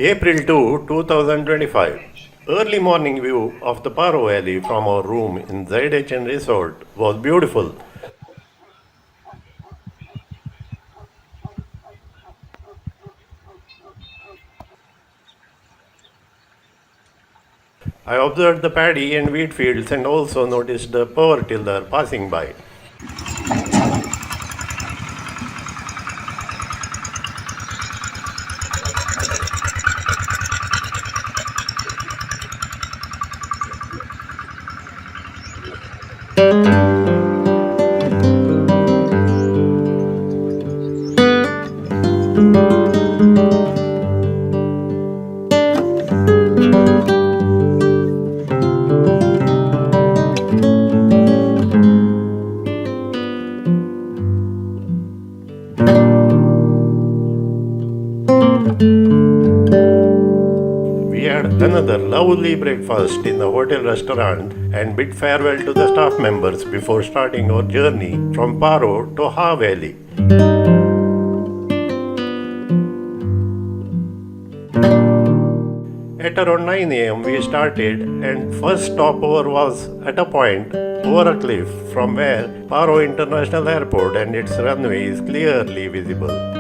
April 2, 2025. Early morning view of the Paro Valley from our room in ZHN Resort was beautiful. I observed the paddy and wheat fields and also noticed the power tiller passing by. We had another lovely breakfast in the hotel restaurant and bid farewell to the staff members before starting our journey from Paro to Haa Valley. At around 9 am we started and first stopover was at a point over a cliff from where Paro International Airport and its runway is clearly visible.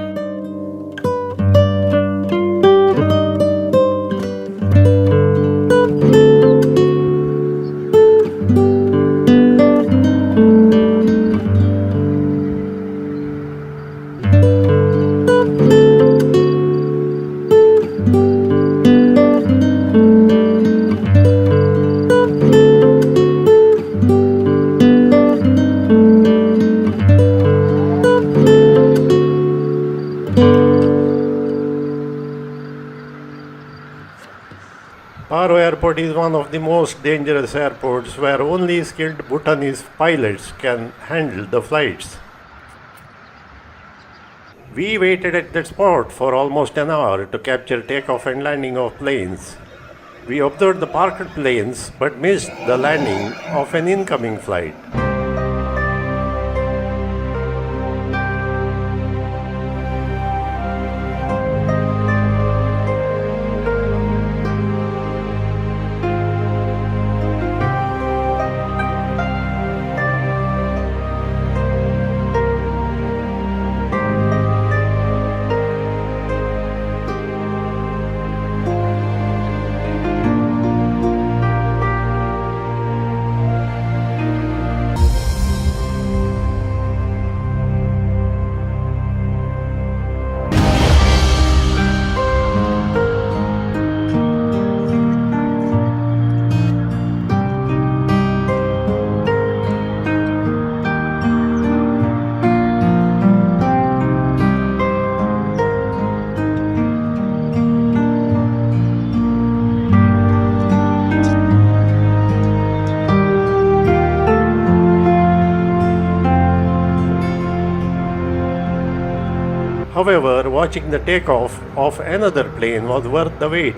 Paro Airport is one of the most dangerous airports where only skilled Bhutanese pilots can handle the flights. We waited at that spot for almost an hour to capture takeoff and landing of planes. We observed the parked planes but missed the landing of an incoming flight. However, watching the takeoff of another plane was worth the wait.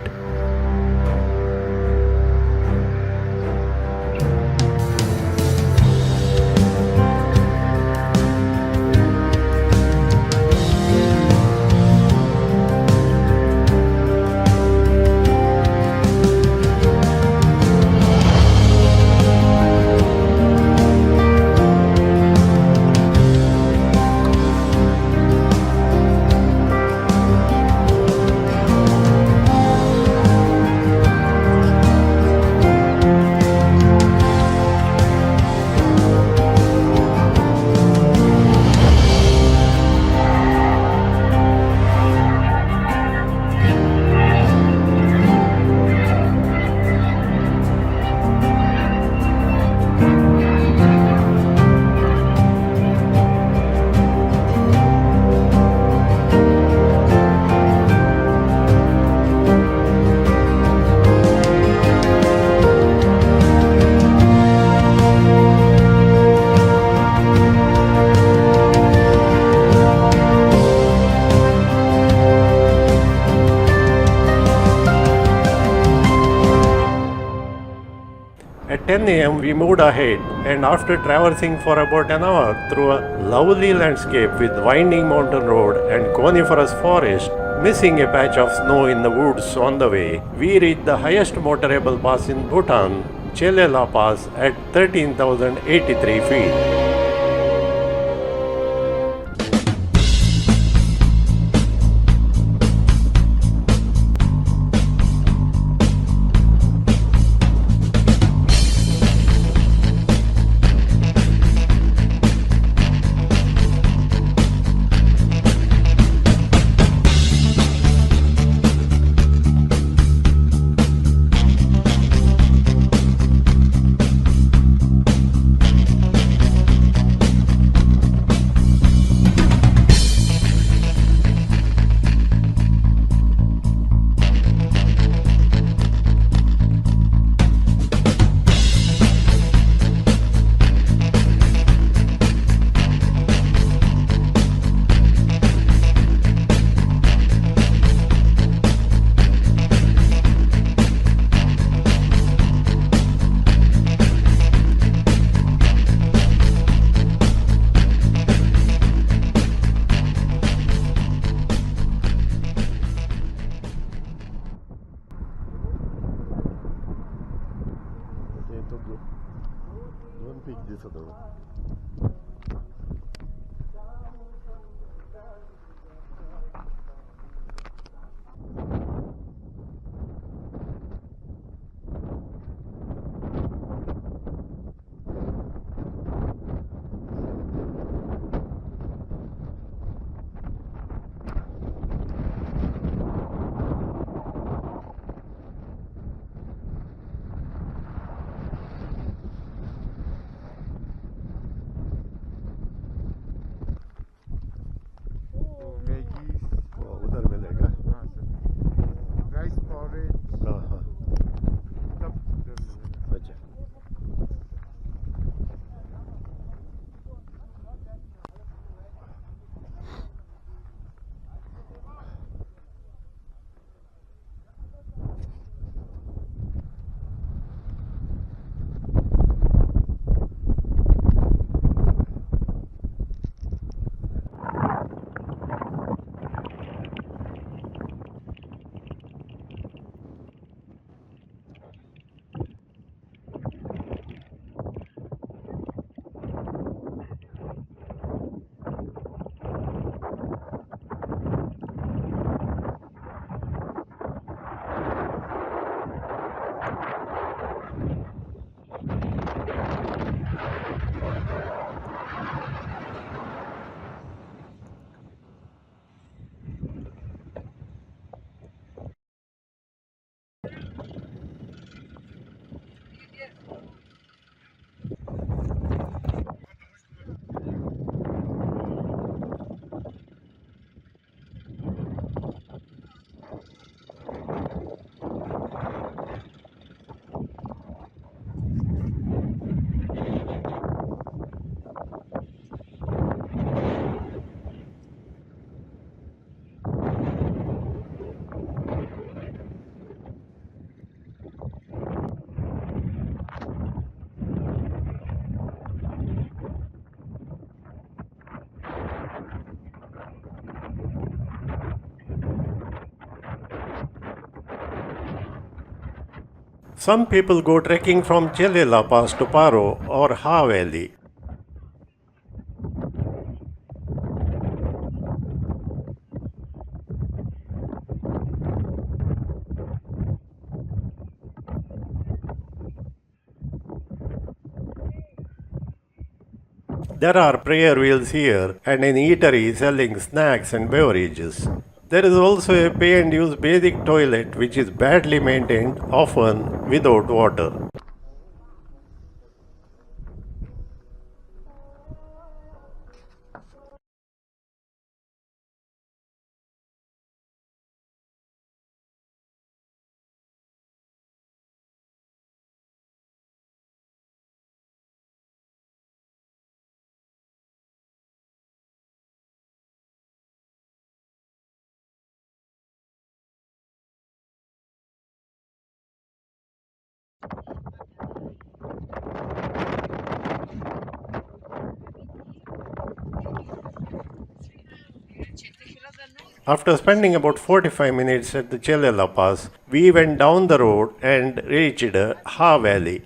At 10 am we moved ahead and after traversing for about an hour through a lovely landscape with winding mountain road and coniferous forest, Missing a patch of snow in the woods on the way, we reached the highest motorable pass in Bhutan, Chele La Pass, at 13,083 feet. उधर मिलेगा। हाँ sir, rice porridge. हाँ हाँ, सब उधर मिलेगा। अच्छा। Some people go trekking from Chele La Pass to Paro or Haa Valley. There are prayer wheels here and an eatery selling snacks and beverages. There is also a pay and use basic toilet which is badly maintained, often without water. After spending about 45 minutes at the Chele La Pass, we went down the road and reached Haa Valley.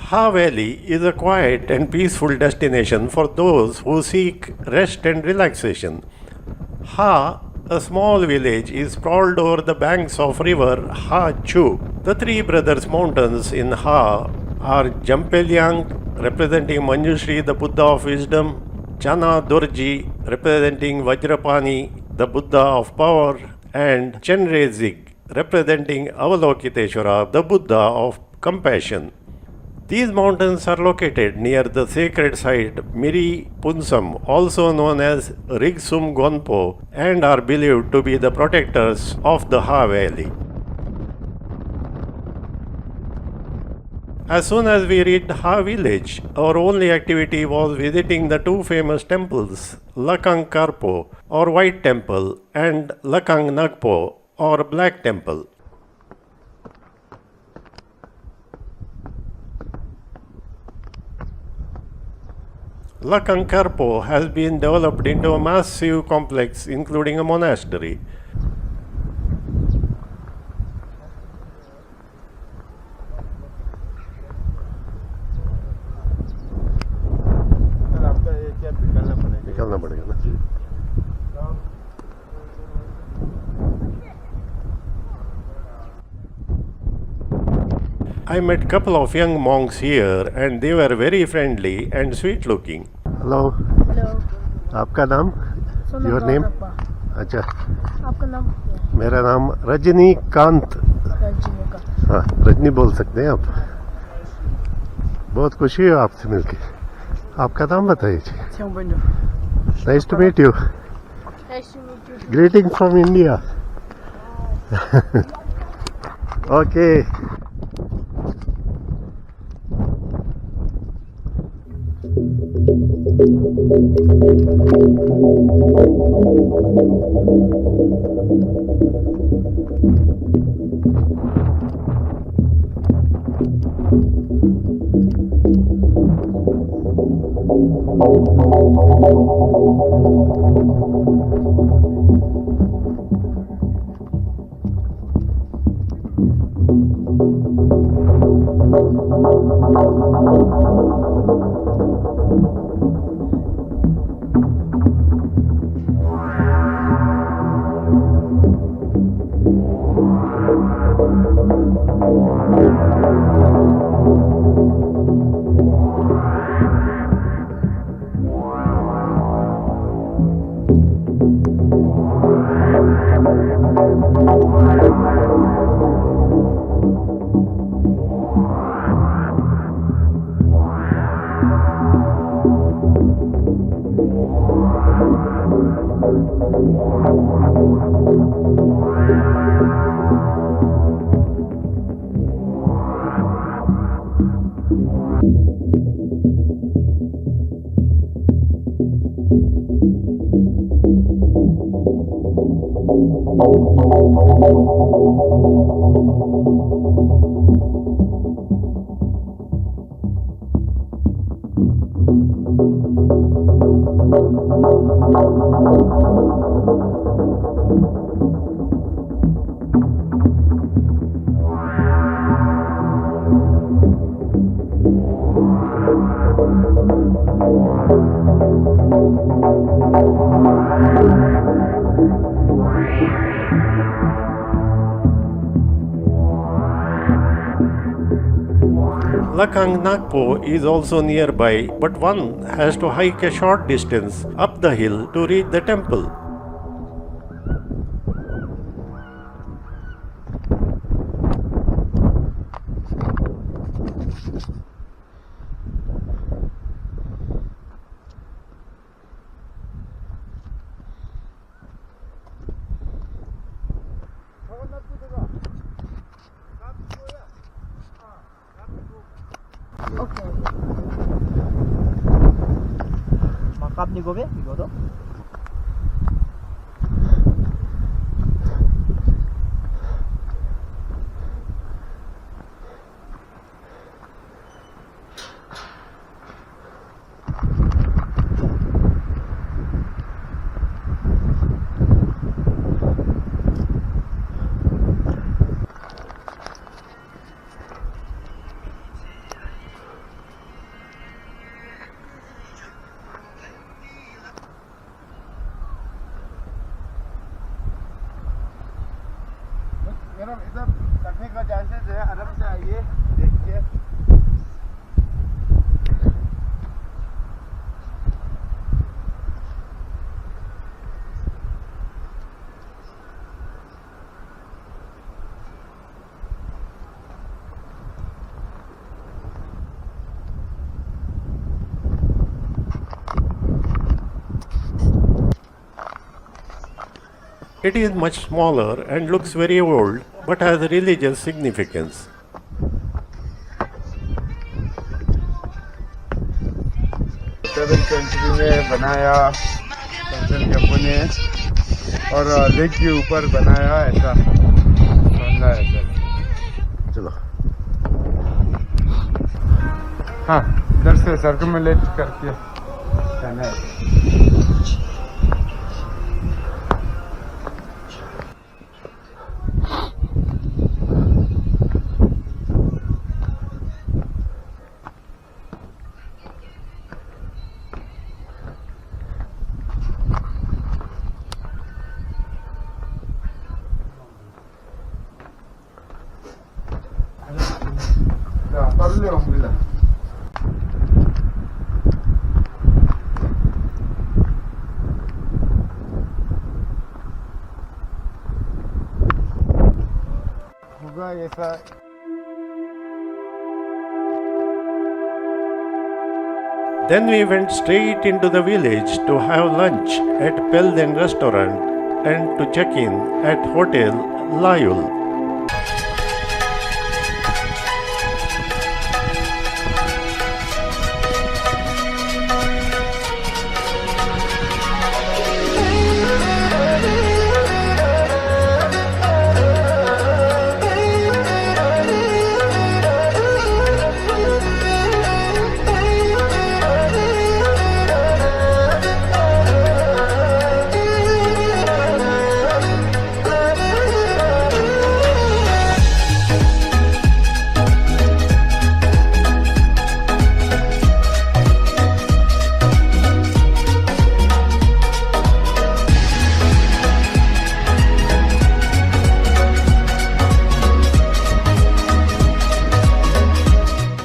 Haa Valley is a quiet and peaceful destination for those who seek rest and relaxation. Haa, a small village, is sprawled over the banks of river Ha Chu. The three brothers mountains in Haa are Jampelyang, representing Manjushri, the Buddha of wisdom, Chana Dorji, representing Vajrapani, the Buddha of power, and Chenrezig, representing Avalokiteshvara, the Buddha of compassion. These mountains are located near the sacred site Miri Punsam, also known as Rigsum Gonpo, and are believed to be the protectors of the Haa Valley. As soon as we reached Haa village, our only activity was visiting the two famous temples, Lakang Karpo or White Temple and Lakang Nagpo or Black Temple. Lakang Karpo has been developed into a massive complex including a monastery. निकलना पड़ेगा ना। I met a couple of young monks here and they were very friendly and sweet looking. Hello. Hello आपका नाम? Your name? अच्छा, आपका नाम मेरा नाम रजनीकांत। रजनीकांत। हाँ, रजनी बोल सकते हैं आप। बहुत खुशी है आपसे मिलके। आपका नाम बताइए। Nice to meet you. Nice to meet you. Greeting from India. Okay. Lakang Nakpo is also nearby, but one has to hike a short distance up the hill to reach the temple. Okay. Makap ni gobe, igodo. Madam इधर कटने का chances है, आराम से आइए देख के। It is much smaller and looks very old, but has religious significance. Seven century में बनाया कंसोल ने और लेक के ऊपर बनाया, ऐसा बनना है सर। चलो हाँ, इधर से सर्कमलेट करके जाना है। Barla umbrella. होगा ऐसा। Then we went straight into the village to have lunch at Pelden restaurant and to check in at Hotel Layul.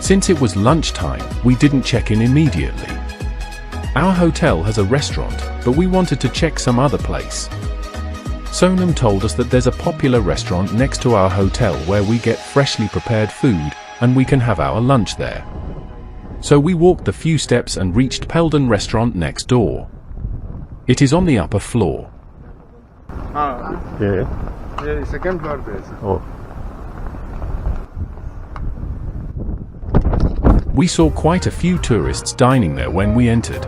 Since it was lunchtime, we didn't check in immediately. Our hotel has a restaurant, but we wanted to check some other place. Sonam told us that there's a popular restaurant next to our hotel where we get freshly prepared food and we can have our lunch there. So we walked the few steps and reached Pelden restaurant next door. It is on the upper floor. हाँ, ये second floor पे है। Oh. We saw quite a few tourists dining there when we entered.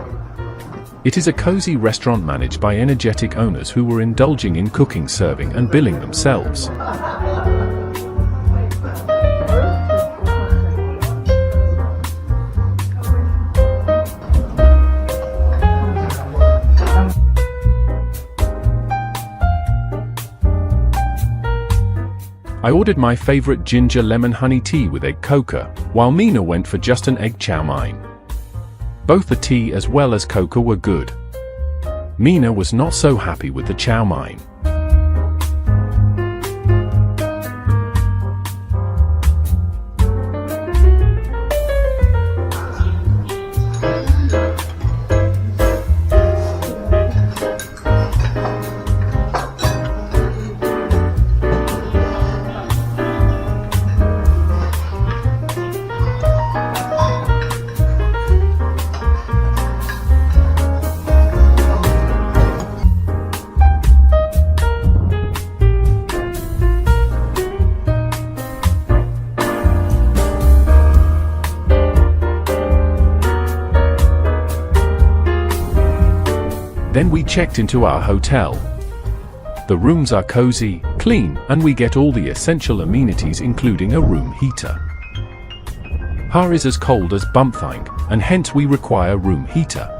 It is a cozy restaurant managed by energetic owners who were indulging in cooking, serving and billing themselves. I ordered my favorite ginger lemon honey tea with egg coca, while Mina went for just an egg chow mein. Both the tea as well as coca were good. Mina was not so happy with the chow mein. Then we checked into our hotel. The rooms are cozy, clean, and we get all the essential amenities including a room heater. Haa is as cold as Bhutan, and hence we require room heater.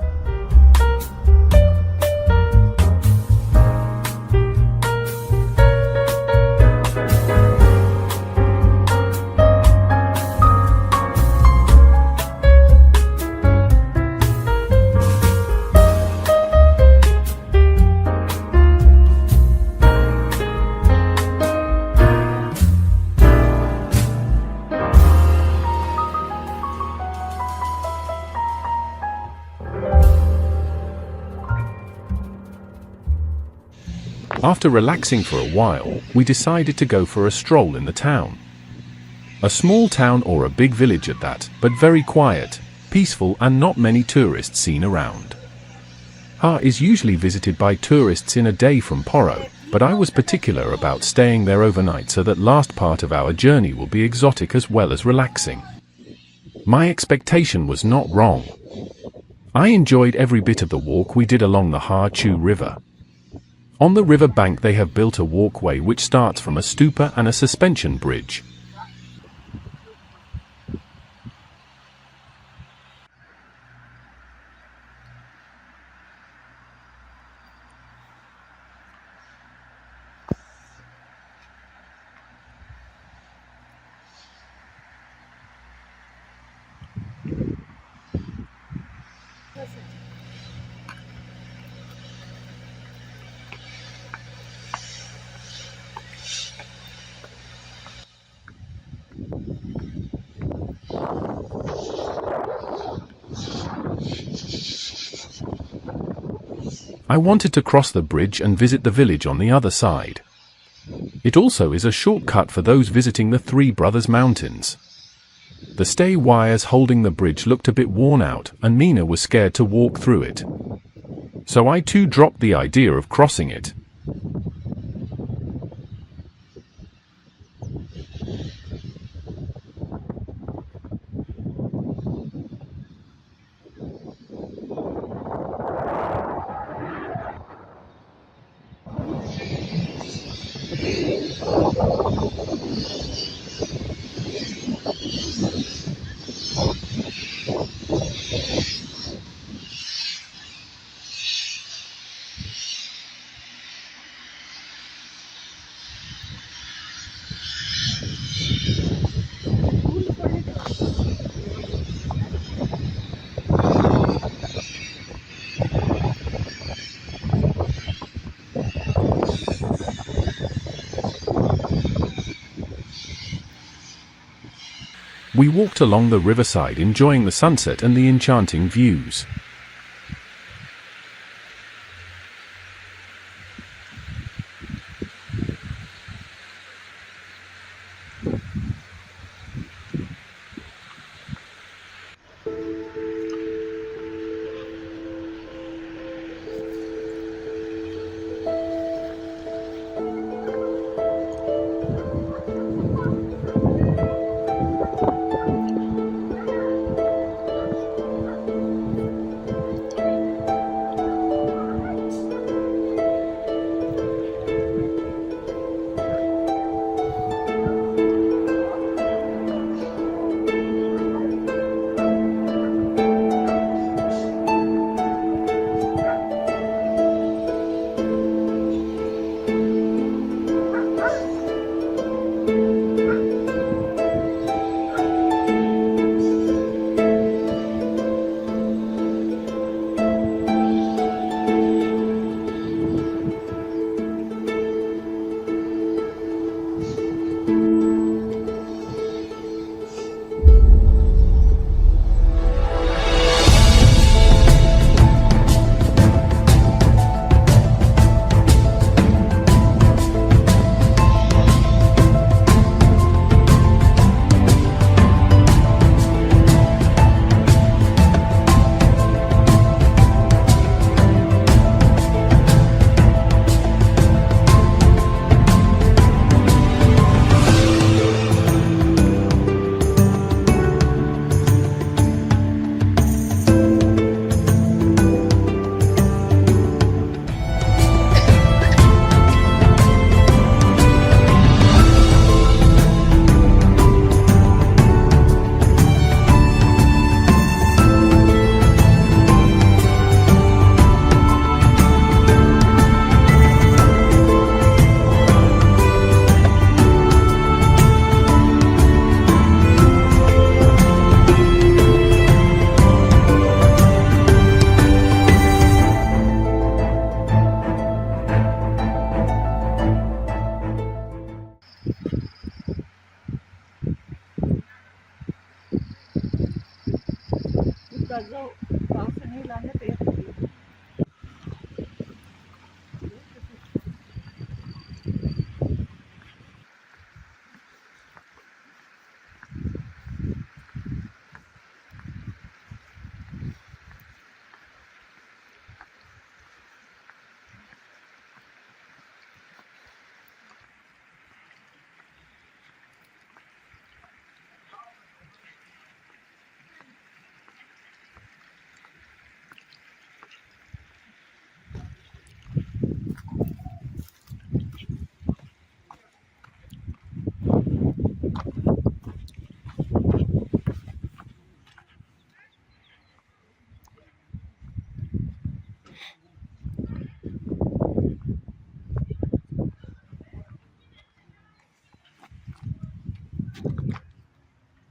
After relaxing for a while, we decided to go for a stroll in the town. A small town or a big village at that, but very quiet, peaceful and not many tourists seen around. Haa is usually visited by tourists in a day from Paro, but I was particular about staying there overnight so that last part of our journey will be exotic as well as relaxing. My expectation was not wrong. I enjoyed every bit of the walk we did along the Haa River. On the river bank they have built a walkway which starts from a stupa and a suspension bridge. I wanted to cross the bridge and visit the village on the other side. It also is a shortcut for those visiting the Three Brothers Mountains. The stay wires holding the bridge looked a bit worn out, and Mina was scared to walk through it. So I too dropped the idea of crossing it. We walked along the riverside enjoying the sunset and the enchanting views.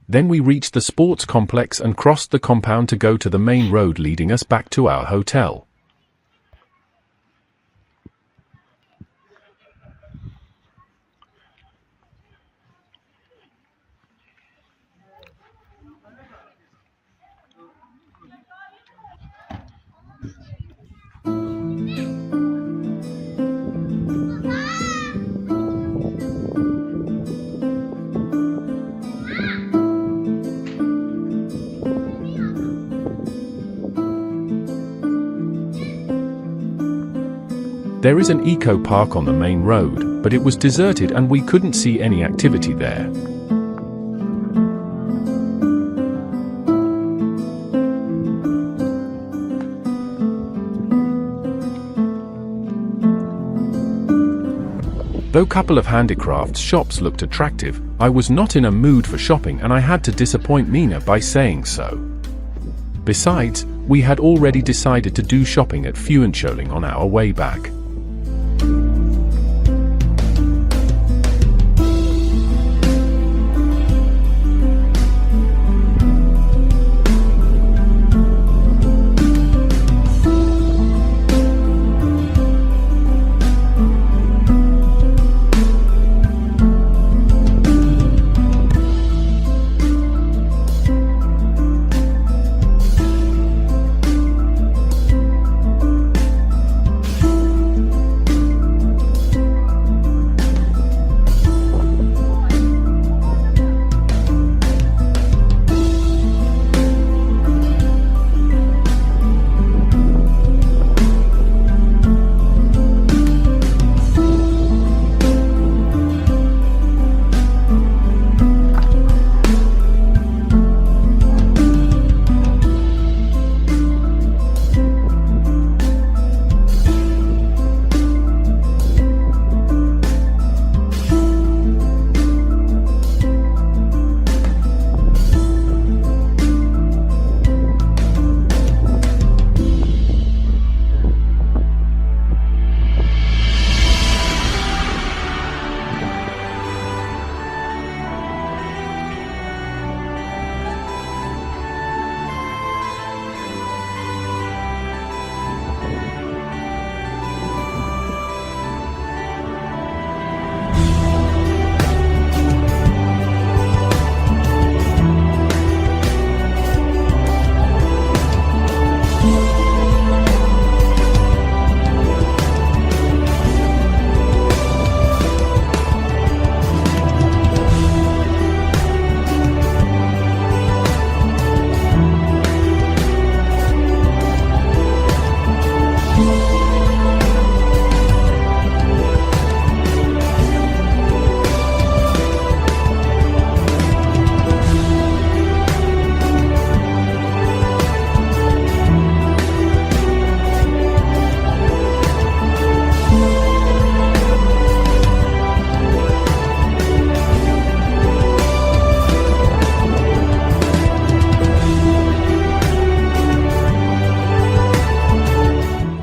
Then we reached the sports complex and crossed the compound to go to the main road leading us back to our hotel. There is an eco park on the main road, but it was deserted and we couldn't see any activity there. Though a couple of handicrafts shops looked attractive, I was not in a mood for shopping and I had to disappoint Mina by saying so. Besides, we had already decided to do shopping at Phuentsholing on our way back.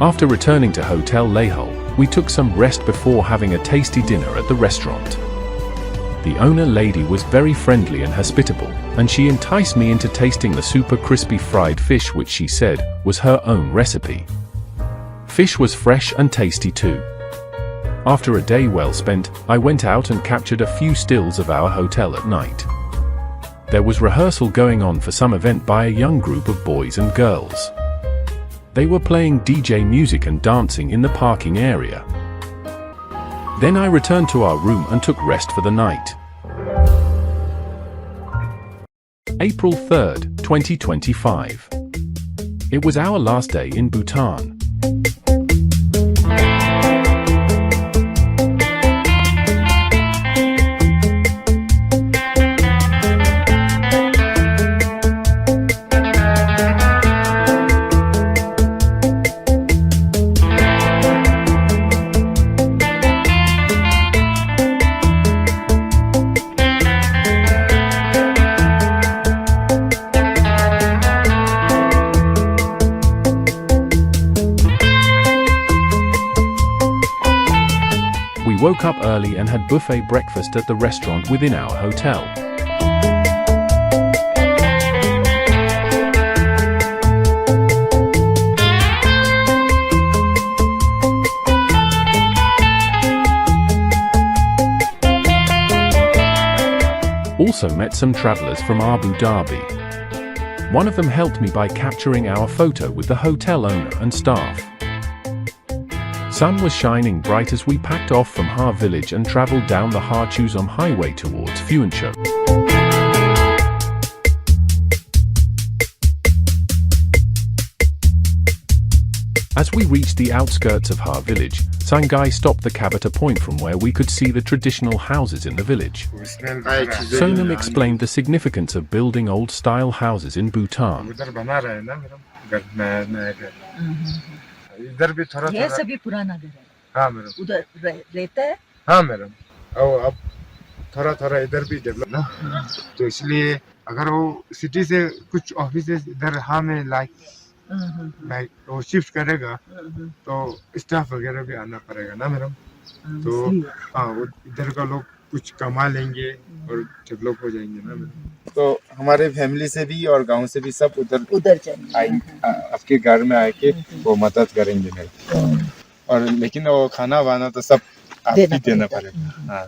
After returning to Hotel Lehol, we took some rest before having a tasty dinner at the restaurant. The owner lady was very friendly and hospitable, and she enticed me into tasting the super crispy fried fish which she said was her own recipe. Fish was fresh and tasty too. After a day well spent, I went out and captured a few stills of our hotel at night. There was rehearsal going on for some event by a young group of boys and girls. They were playing DJ music and dancing in the parking area. Then I returned to our room and took rest for the night. April 3rd, 2025. It was our last day in Bhutan. We woke up early and had buffet breakfast at the restaurant within our hotel. Also met some travelers from Abu Dhabi. One of them helped me by capturing our photo with the hotel owner and staff. Sun was shining bright as we packed off from Haa village and travelled down the Phuentsholing highway towards Phuentsholing. As we reached the outskirts of Haa village, Sangai stopped the cab at a point from where we could see the traditional houses in the village. Sonam explained the significance of building old-style houses in Bhutan. इधर भी थोड़ा ये सभी पुराना घर है। हाँ madam उधर रहता है। हाँ मैडम अब थोड़ा थोड़ा इधर भी डेवलप ना तो इसलिए अगर वो सिटी से कुछ ऑफिसेस इधर हाँ में लाइक वो शिफ्ट करेगा तो स्टाफ वगैरह भी आना पड़ेगा ना मैडम तो हाँ वो इधर का लोग कुछ कमा लेंगे और डेवलप हो जाएंगे ना मैडम तो हमारे फैमिली से भी और गांव से भी सब उधर आपके घर में आके वो मदद करेंगे मेरे और लेकिन वो खाना वाना तो सब आप ही देना पड़ेगा हाँ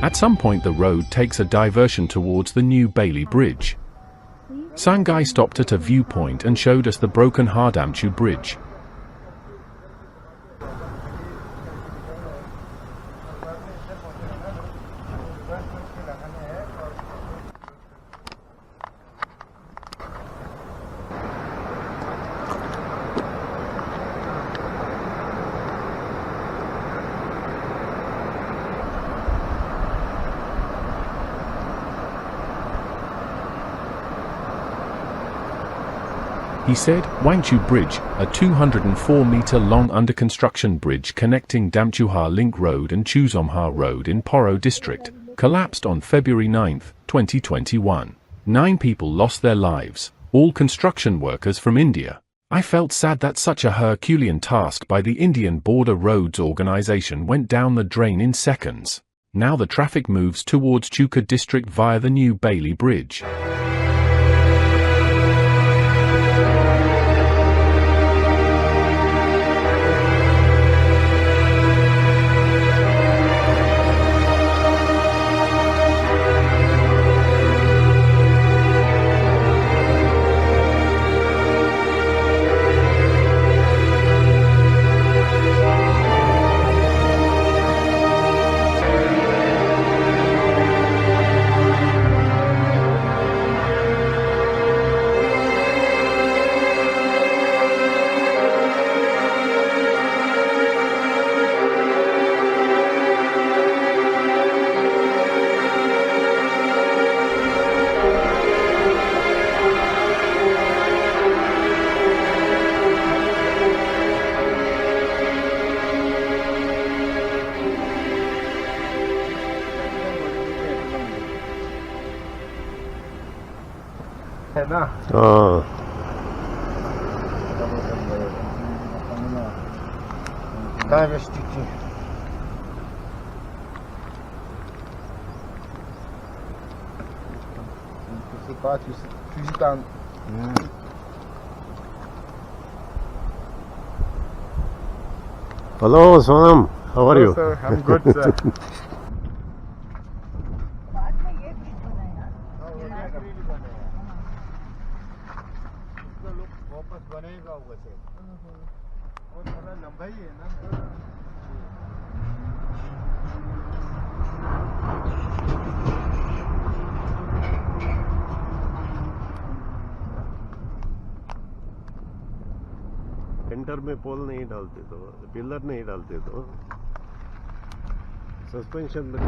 At some point the road takes a diversion towards the new Bailey Bridge. Sangai stopped at a viewpoint and showed us the broken Hardamchu Bridge. He said, Wangchu Bridge, a 204-meter-long under-construction bridge connecting Damchuha Link Road and Chuzomha Road in Paro District, collapsed on February 9, 2021. 9 people lost their lives, all construction workers from India. I felt sad that such a Herculean task by the Indian Border Roads Organization went down the drain in seconds. Now the traffic moves towards Chuka District via the new Bailey Bridge. है ना हाँ diversity Hello, Sonam. How are you? Sir, I'm good, sir. बाद में ये bridge बनाया वापस बनेगा वो से वो थोड़ा लंबा ही है ना सेंटर में पोल नहीं डालते तो पिलर नहीं डालते तो सस्पेंशन में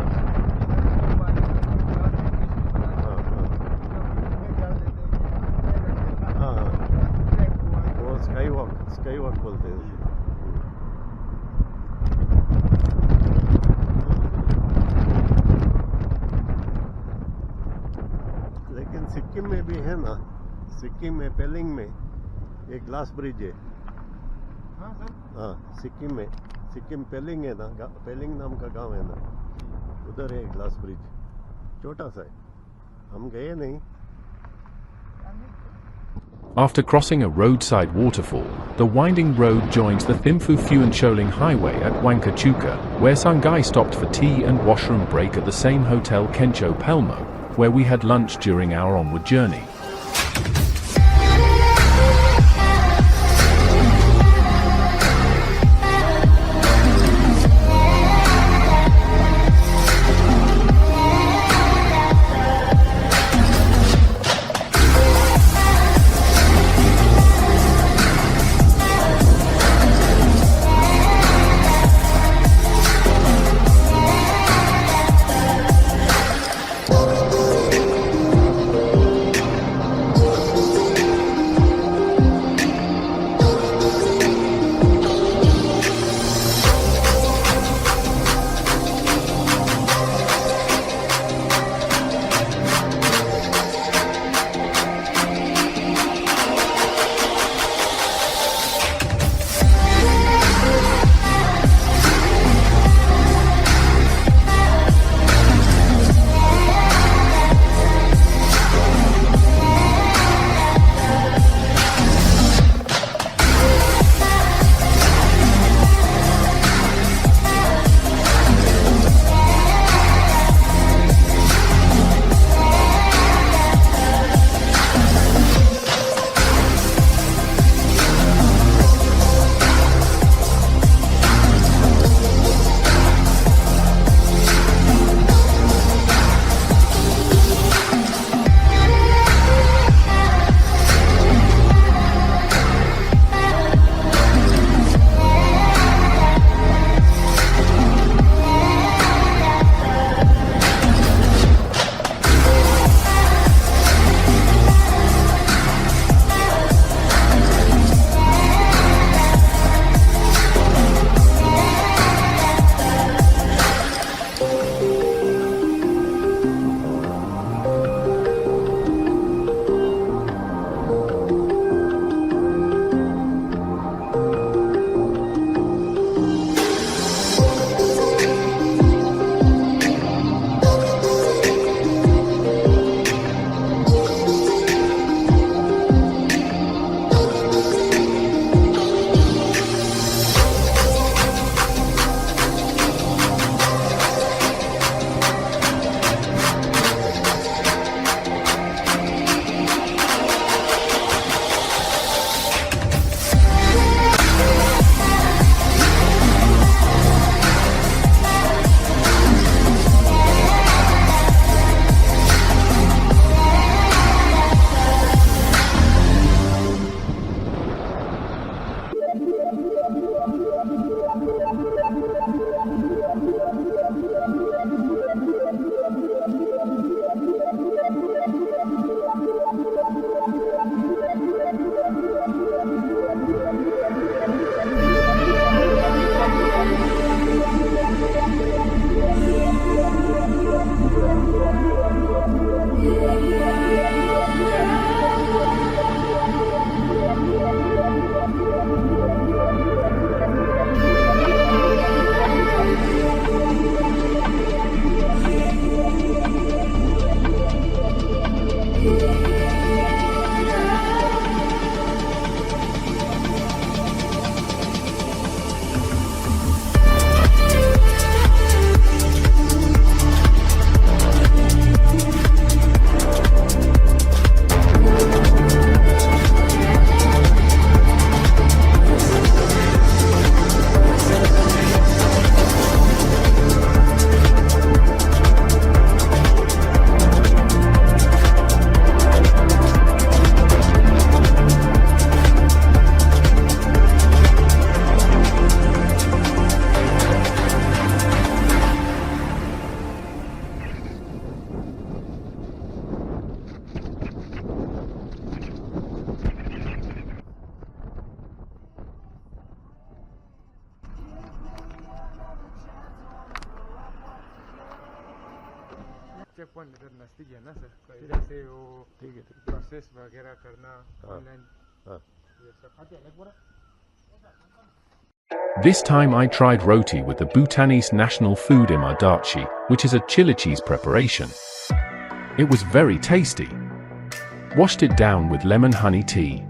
हाँ वो स्काई वॉक बोलते हैं उसे। लेकिन सिक्किम में भी है ना, सिक्किम में पेलिंग में एक ग्लास ब्रिज है। हाँ सिक्किम पेलिंग है ना, पेलिंग नाम का गांव है ना, उधर है ग्लास ब्रिज, छोटा सा है, हम गए नहीं। After crossing a roadside waterfall, the winding road joins the Thimphu-Phuentsholing highway at Wankachuka, where Sangai stopped for tea and washroom break at the same hotel Kencho Pelmo, where we had lunch during our onward journey. Check point इधर नजदीक है ना sir, इधर से वो ठीक है process वगैरह करना ऑनलाइन हाँ ये सब। This time I tried roti with the Bhutanese national food imardachi, which is a chili cheese preparation. It was very tasty. Washed it down with lemon honey tea.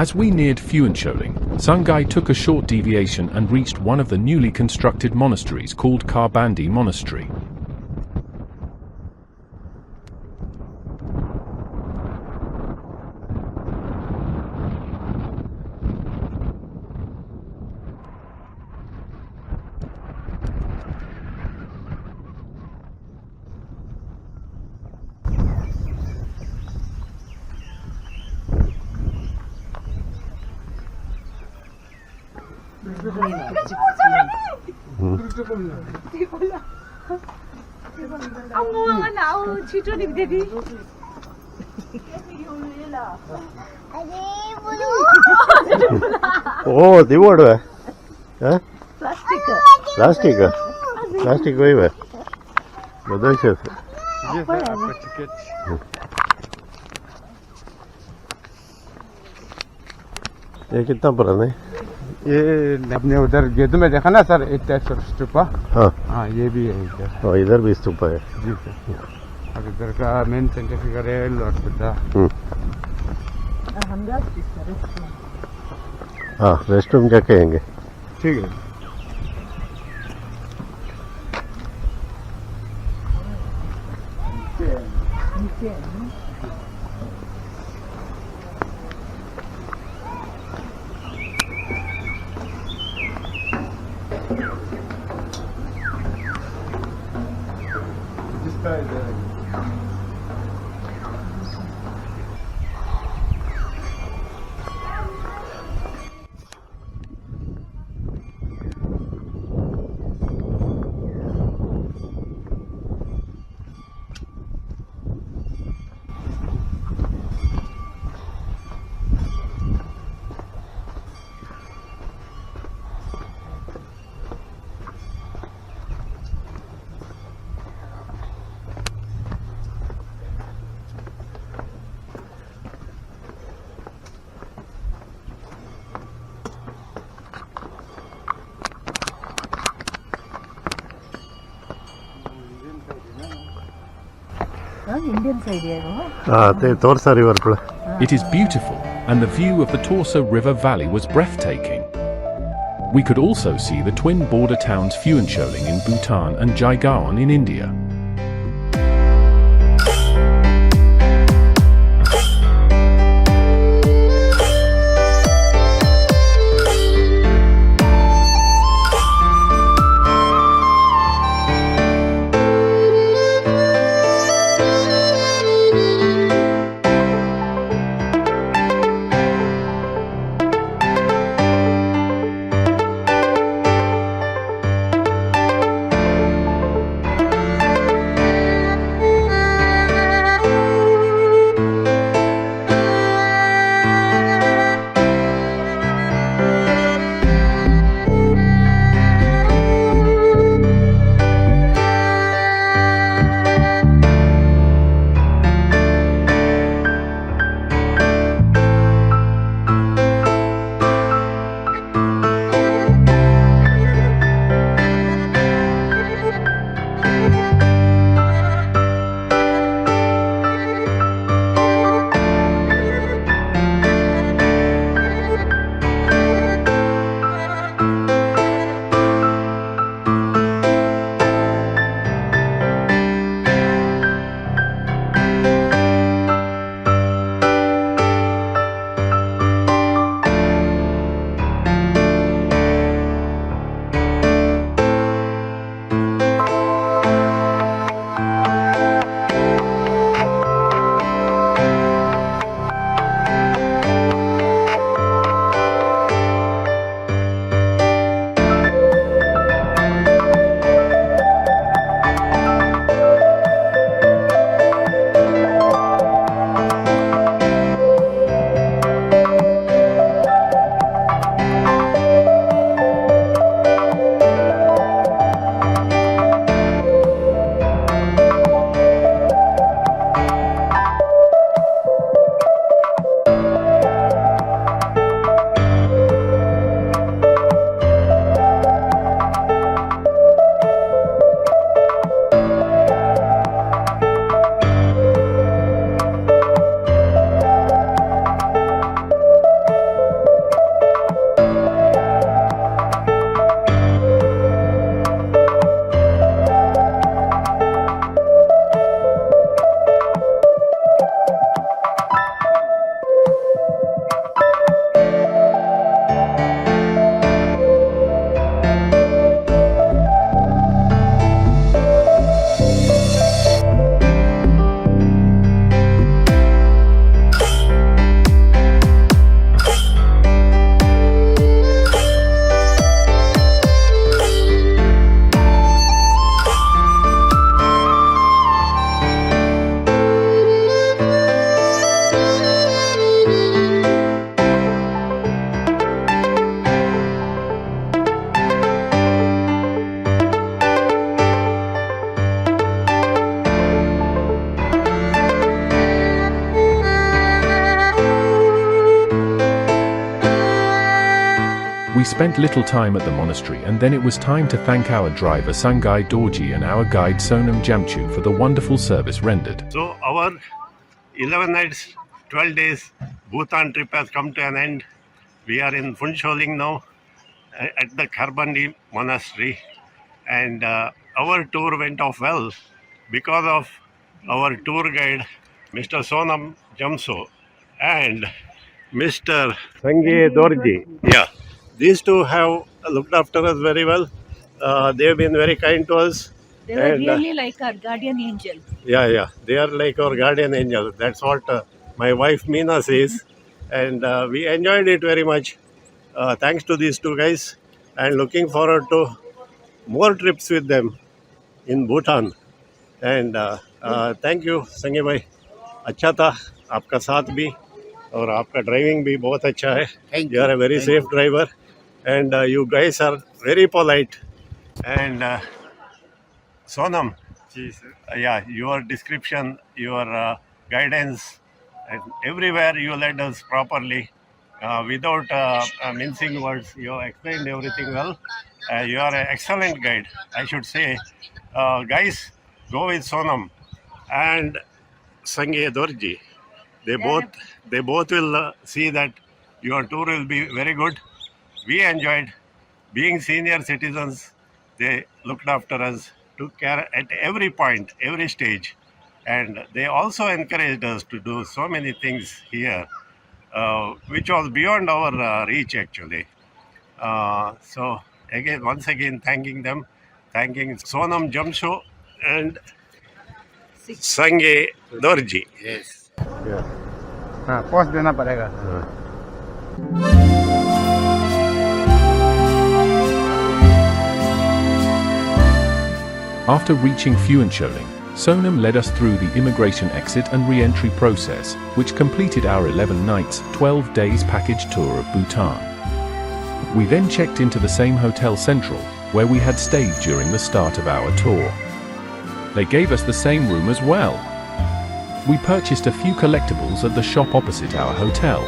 As we neared Phuentsholing, Sungai took a short deviation and reached one of the newly constructed monasteries called Karbandi Monastery. छिटो निक्देदी ओ दिवड है हैं plastic plastic वही है बदल से ये sir आपका ticket. ये कितना पुराना है? ये आपने उधर गेट में देखा ना सर, एक टाइप ऑफ स्तूपा। हाँ हाँ ये भी है इधर। और इधर भी स्तूपा है। जी सर। अब इधर का मेन सेंटर फिगर है लॉर्ड बुद्धा। हाँ रेस्टरूम क्या कहेंगे? ठीक है। Indian side here, हाँ ते Toorsa river पर। It is beautiful, and the view of the Toorsa River Valley was breathtaking. We could also see the twin border towns Phuentsholing in Bhutan and Jigaon in India. We spent little time at the monastery and then it was time to thank our driver Sangai Dorji and our guide Sonam Jamchu for the wonderful service rendered. So our 11 nights, 12 days Bhutan trip has come to an end. We are in Phuentsholing now at the Kharbandi monastery, and our tour went off well because of our tour guide Mr. Sonam Jamso and Mr. Sange Dorji. Yeah, these two have looked after us very well. They have been very kind to us. They were really like our guardian angel. Yeah, they are like our guardian angel. That's what my wife Meena says, and we enjoyed it very much. Thanks to these two guys, and looking forward to more trips with them in Bhutan. And thank you संगे भाई, अच्छा था आपका साथ भी और आपका driving भी बहुत अच्छा है. You are a very safe driver, and you guys are very polite. And Sonam, yeah, your description, your guidance, and everywhere you led us properly. Without mincing words, you explained everything well. You are an excellent guide, I should say. Guys, go with Sonam and Sange Dorji. They both will see that your tour will be very good. We enjoyed being senior citizens. They looked after us, took care at every point, every stage, and they also encouraged us to do so many things here, which was beyond our reach actually. So again, once again, thanking them, thanking Sonam Jamsho and Sange Dorji. Yes. हाँ पहुँच देना पड़ेगा. After reaching Phuentsholing, Sonam led us through the immigration exit and re-entry process, which completed our 11 nights, 12 days package tour of Bhutan. We then checked into the same Hotel Central, where we had stayed during the start of our tour. They gave us the same room as well. We purchased a few collectibles at the shop opposite our hotel.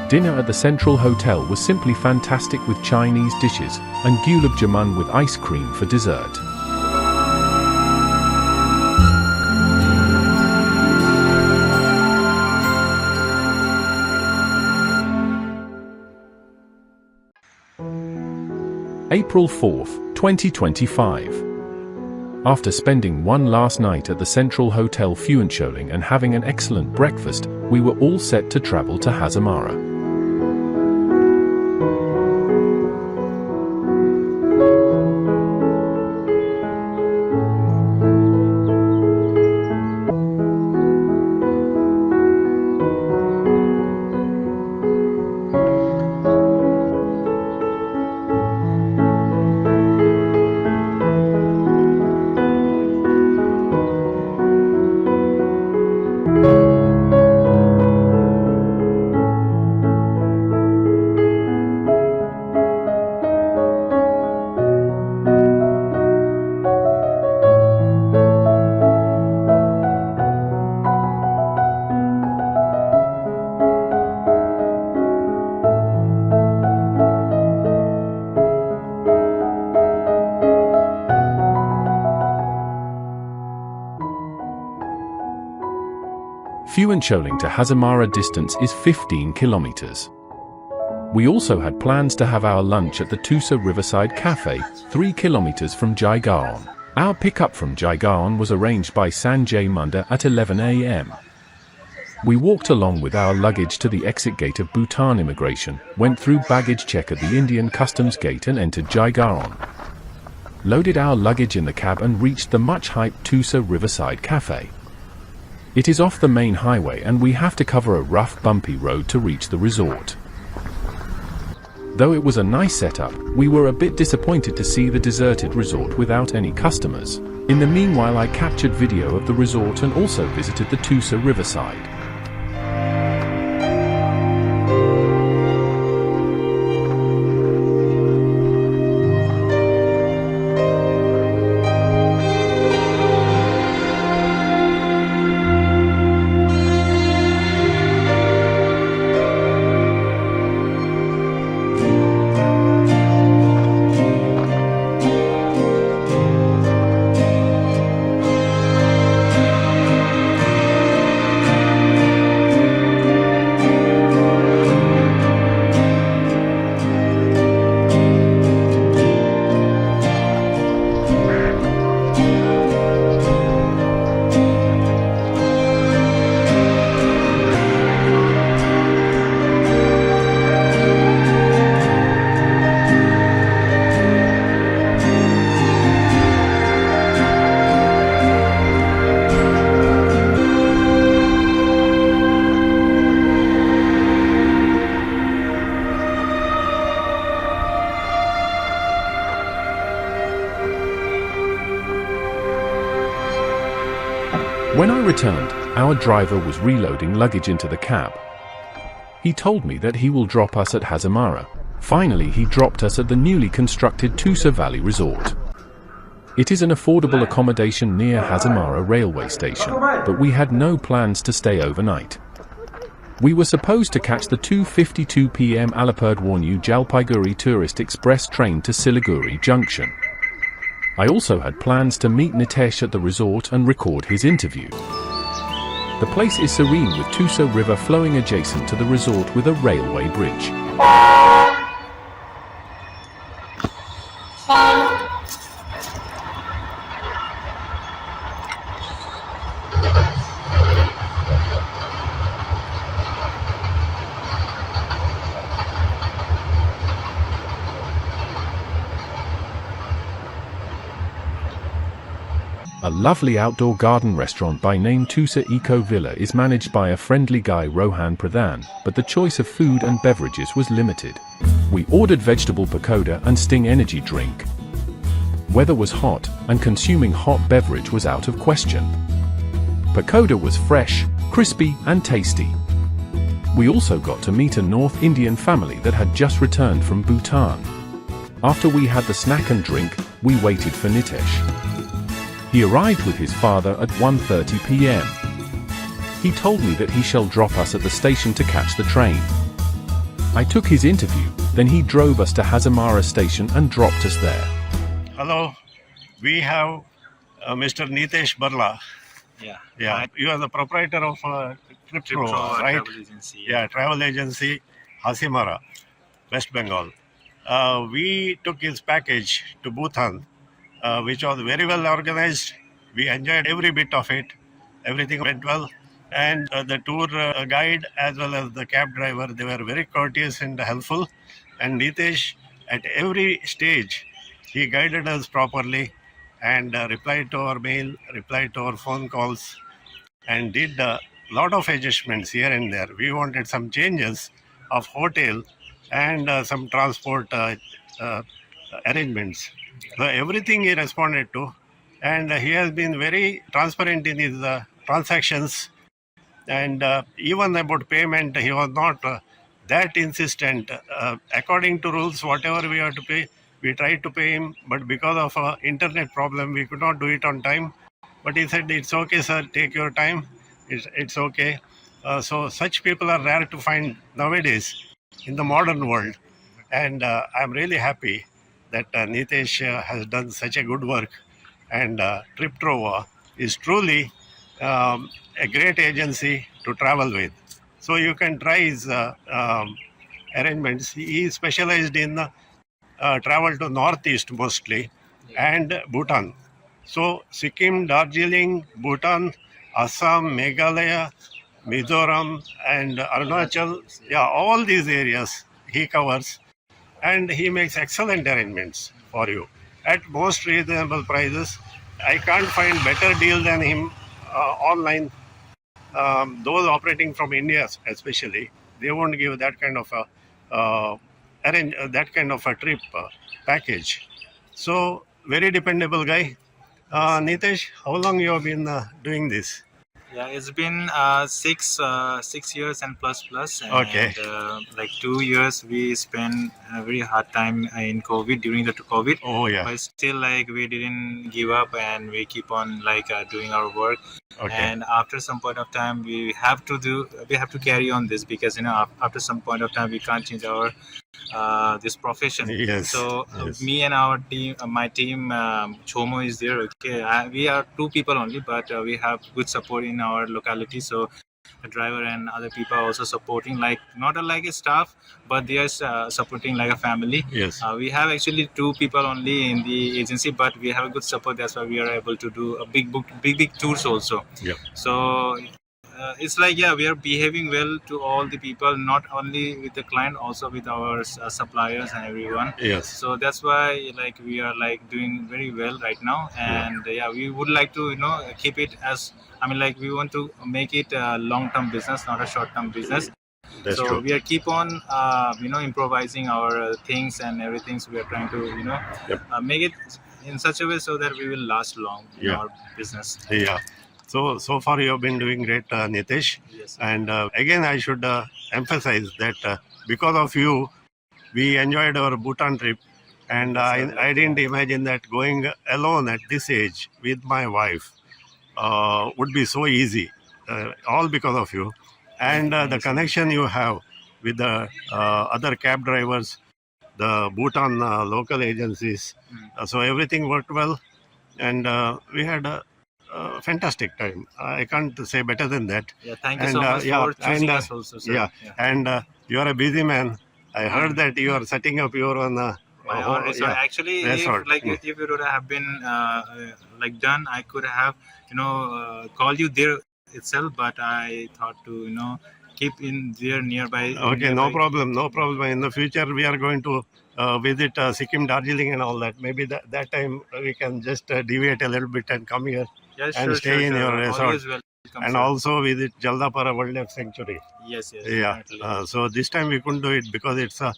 Dinner at the Central Hotel was simply fantastic with Chinese dishes and gulab jamun with ice cream for dessert. April 4th, 2025. After spending one last night at the Central Hotel Phuentsholing and having an excellent breakfast, we were all set to travel to Hasimara. Phuentsholing to Hasimara distance is 15 kilometers. We also had plans to have our lunch at the Toorsa Riverside Cafe, 3 kilometers from Jaigaon. Our pickup from Jaigaon was arranged by Sanjay Munda at 11 a.m. We walked along with our luggage to the exit gate of Bhutan immigration, went through baggage check at the Indian customs gate and entered Jaigaon. Loaded our luggage in the cab and reached the much-hyped Toorsa Riverside Cafe. It is off the main highway and we have to cover a rough bumpy road to reach the resort. Though it was a nice setup, we were a bit disappointed to see the deserted resort without any customers. In the meanwhile, I captured video of the resort and also visited the Toorsa riverside. When I returned, our driver was reloading luggage into the cab. He told me that he will drop us at Hasimara. Finally, he dropped us at the newly constructed Toorsa Valley Resort. It is an affordable accommodation near Hasimara Railway Station, but we had no plans to stay overnight. We were supposed to catch the 2:52 p.m. Alipurduarnu Jalpaiguri Tourist Express train to Siliguri Junction. I also had plans to meet Nitesh at the resort and record his interview. The place is serene with Toorsa River flowing adjacent to the resort with a railway bridge. A lovely outdoor garden restaurant by name Toorsa Eco Villa is managed by a friendly guy Rohan Pradhan, but the choice of food and beverages was limited. We ordered vegetable pakoda and Sting energy drink. Weather was hot, and consuming hot beverage was out of question. Pakoda was fresh, crispy and tasty. We also got to meet a North Indian family that had just returned from Bhutan. After we had the snack and drink, we waited for Nitesh. He arrived with his father at 1:30 p.m. He told me that he shall drop us at the station to catch the train. I took his interview, then he drove us to Hasimara station and dropped us there. Hello, we have Mr. Nitesh Barla. Yeah. You are the proprietor of Trova, right? Travel agency. Yeah, travel agency, Hasimara, West Bengal. We took his package to Bhutan, which was very well organized. We enjoyed every bit of it. Everything went well. And the tour guide as well as the cab driver, they were very courteous and helpful. And Nitesh, at every stage, he guided us properly and replied to our mail, replied to our phone calls, and did a lot of adjustments here and there. We wanted some changes of hotel and some transport arrangements. So everything he responded to, and he has been very transparent in his transactions, and even about payment, he was not that insistent. According to rules, whatever we have to pay, we tried to pay him, but because of an internet problem, we could not do it on time. But he said, "It's okay, sir, take your time, it's okay." So such people are rare to find nowadays in the modern world, and I'm really happy that Nitesh has done such a good work, and Trip Trova is truly a great agency to travel with. So you can try his arrangements. He is specialized in travel to Northeast mostly and Bhutan. So Sikkim, Darjeeling, Bhutan, Assam, Meghalaya, Mizoram and Arunachal, all these areas he covers. And he makes excellent arrangements for you at most reasonable prices. I can't find better deal than him online. those operating from India especially, they won't give that kind of a that kind of a trip package. So very dependable guy. Nitesh, how long you have been doing this? Yeah, it's been 6 years and plus, Okay. and like 2 years we spent a very hard time in COVID during the COVID. Oh yeah. But still, like we didn't give up, and we keep on like doing our work. Okay. And after some point of time, we have to carry on this, because after some point of time we can't change our this profession. Yes. So Yes. me and our team, my team, Chomo is there. Okay, we are 2 people only, but we have good support in our locality. So the driver and other people are also supporting, like not like a staff, but they are supporting like a family. Yes. We have actually 2 people only in the agency, but we have a good support. That's why we are able to do a big tours also. Yeah. So it's like, yeah, we are behaving well to all the people, not only with the client, also with our suppliers and everyone. Yes. So that's why like we are like doing very well right now. And yeah, we would like to keep it as, I mean, like we want to make it a long-term business, not a short-term business. That's So true. we are keep on improvising our things and everything. So we are trying to Yep. make it in such a way so that we will last long in Yeah. our business. Yeah. So far you have been doing great, Nitesh. Yes. And again, I should emphasize that because of you, we enjoyed our Bhutan trip. And I didn't imagine that going alone at this age with my wife would be so easy, all because of you. And the connection you have with the other cab drivers, the Bhutan local agencies. So everything worked well. And we had a fantastic time. I can't say better than that. Yeah, thank you And so much yeah, for choosing and us also, sir. yeah, and you are a busy man. I heard that you are setting up your own. My own resort. Actually, resort. if it would have been like done, I could have called you there itself, but I thought to keep in there nearby. Okay, no problem, no problem. In the future, we are going to visit Sikkim, Darjeeling, and all that. Maybe that time we can just deviate a little bit and come here Yeah, and stay in your resort. Always welcome, And sir. also visit Jaldapara Wildlife Sanctuary. Yes, Yeah. definitely. So this time we couldn't do it because it's a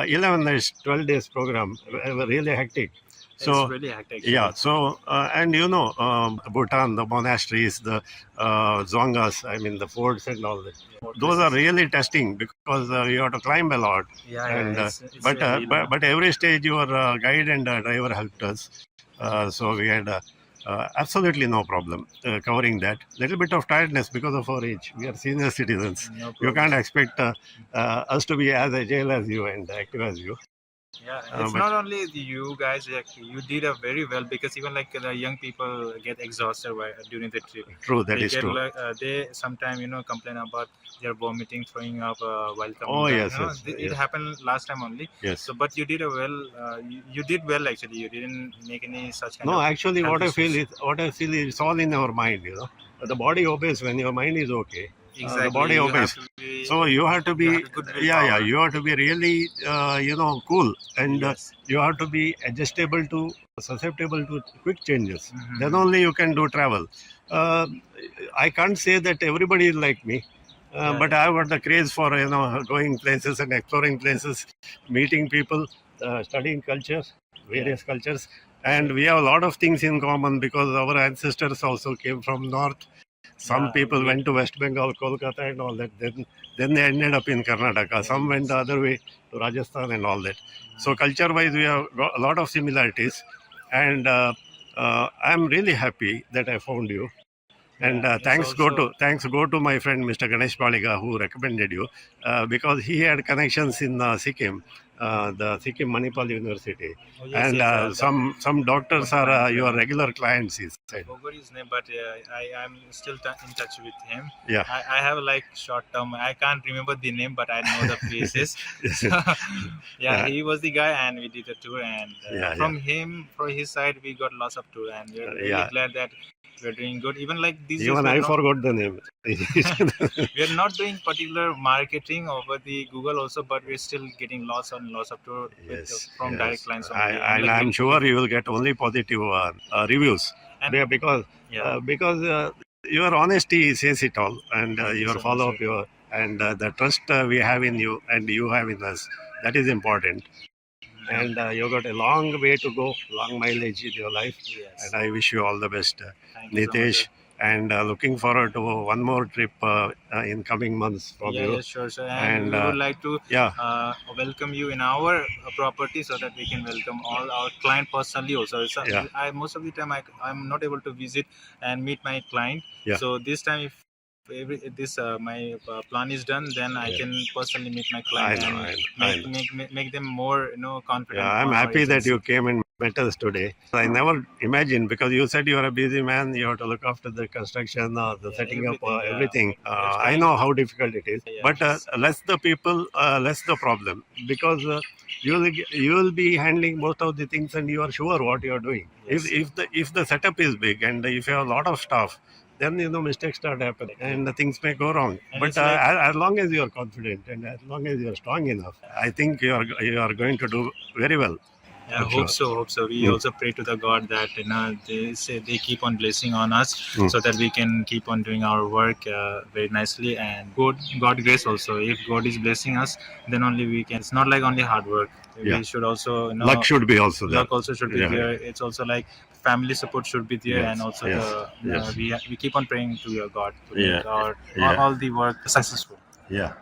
11 days, 12 days program. Really hectic. So it's really hectic. yeah. So and Bhutan, the monasteries, the zongas, I mean the forts and all that. Those are really testing because you have to climb a lot. Yeah, And it's but really but every stage your guide and driver helped us. So we had absolutely no problem covering that. Little bit of tiredness because of our age. We are senior citizens. no You problem. can't expect us to be as agile as you and active as you. Yeah, Uh, it's but- not only you guys. Like, you did a very well, because even like the young people get exhausted during the trip. True, that They is get true. like they sometimes complain about their vomiting, throwing up while coming Oh, down. yes, yes, It yes. happened last time only. Yes. So, but you did a well. You did well actually. You didn't make any such kind No, of. actually, health issues. what I feel is all in our mind. The body obeys when your mind is okay. Exactly. The body You obeys. have to be- So you have to be, you have good yeah, willpower. you have to be really, cool, and Yes. you have to be adjustable to, susceptible to quick changes. Mhm. Then only you can do travel. I can't say that everybody is like me. But I've got the craze for going places and exploring places, meeting people, studying culture, various cultures, and we have a lot of things in common because our ancestors also came from north. Some Yeah, people we- went to West Bengal, Kolkata, and all that. Then they ended up in Karnataka. Some went the other way to Rajasthan and all that. So culture-wise, we have got a lot of similarities, and I'm really happy that I found you. And Yeah, it's thanks also- go to my friend Mr. Ganesh Paliga who recommended you because he had connections in Sikkim, the Sikkim Manipal University, Oh, yes, and yes, some doctors are your regular clients. He said. forgot his name, but I am still in touch with him. Yeah. I have like short term. I can't remember the name, but I know the places. Yeah. He was the guy, and we did a tour. And Yeah, from his side, we got lots of tour, and we're really Yeah. glad that we're doing good. Even like these Even days, I forgot the name. we're not doing particular marketing over the Google also, but we're still getting lots and lots of tour from direct clients. Only. And, like, I'm sure you will get only positive reviews. And- because yeah. because Your honesty says it all, and your so much, follow up, sir. your and the trust we have in you and you have in us. That is important. And you got a long way to go, long mileage in your life. Yes. And I wish you all the best, Thank you so much, Nitesh. sir. And looking forward to one more trip in coming months from Yeah, you. yes, sure, sir. And we would like to welcome you in our property so that we can welcome all our client personally also. So Yeah. I most of the time I'm not able to visit and meet my client. Yeah. So this time if my plan is done, then I can personally meet my client and make them more confident. Yeah, I'm on our happy that agency. you came and met us today. I never imagined, because you said you are a busy man, you have to look after the construction, the setting up, everything. I know how difficult it is, Yeah, but less the people, less the problem, because you will be handling most of the things, and you are sure what you are doing. Yes. If the setup is big and if you have a lot of staff, then mistakes start happening and things may go wrong. And But it's like- as long as you are confident and as long as you are strong enough, I think you are going to do very well. Yeah, For hope sure. so. We also pray to the God that they say they keep on blessing on us, Mm. so that we can keep on doing our work very nicely, and God grace also. If God is blessing us, then only we can. It's not like only hard work. Yeah. We should also Luck should be also there. luck also should be Yeah, there. It's also like family support should be there, Yes, and also yes, we keep on praying to your God to Yeah, make our yeah. all the work successful. Yeah.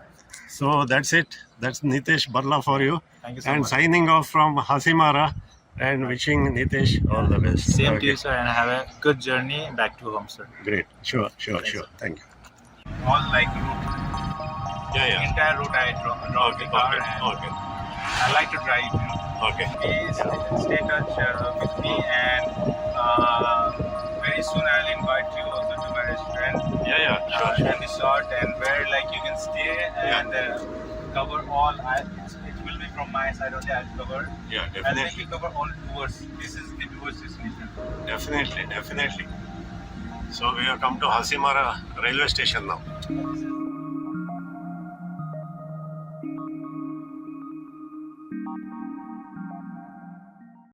So that's it. That's Nitesh Barla for you. Thank you so And much. signing off from Hasimara and wishing Nitesh all the best. Same to Okay. you, sir, and have a good journey back to home, sir. Great. Sure. Thanks, Sure. Thank you. All like route. Yeah. Entire route I drove the car, and I like to drive. Okay. Please stay in touch with me, and very soon I'll invite you also to my restaurant. Yeah. And resort, and where like you can stay and cover all. It will be from my side only. I'll cover. Yeah, I'll make you cover all tours. This is the tours destination. Definitely. So we have come to Hasimara Railway Station now.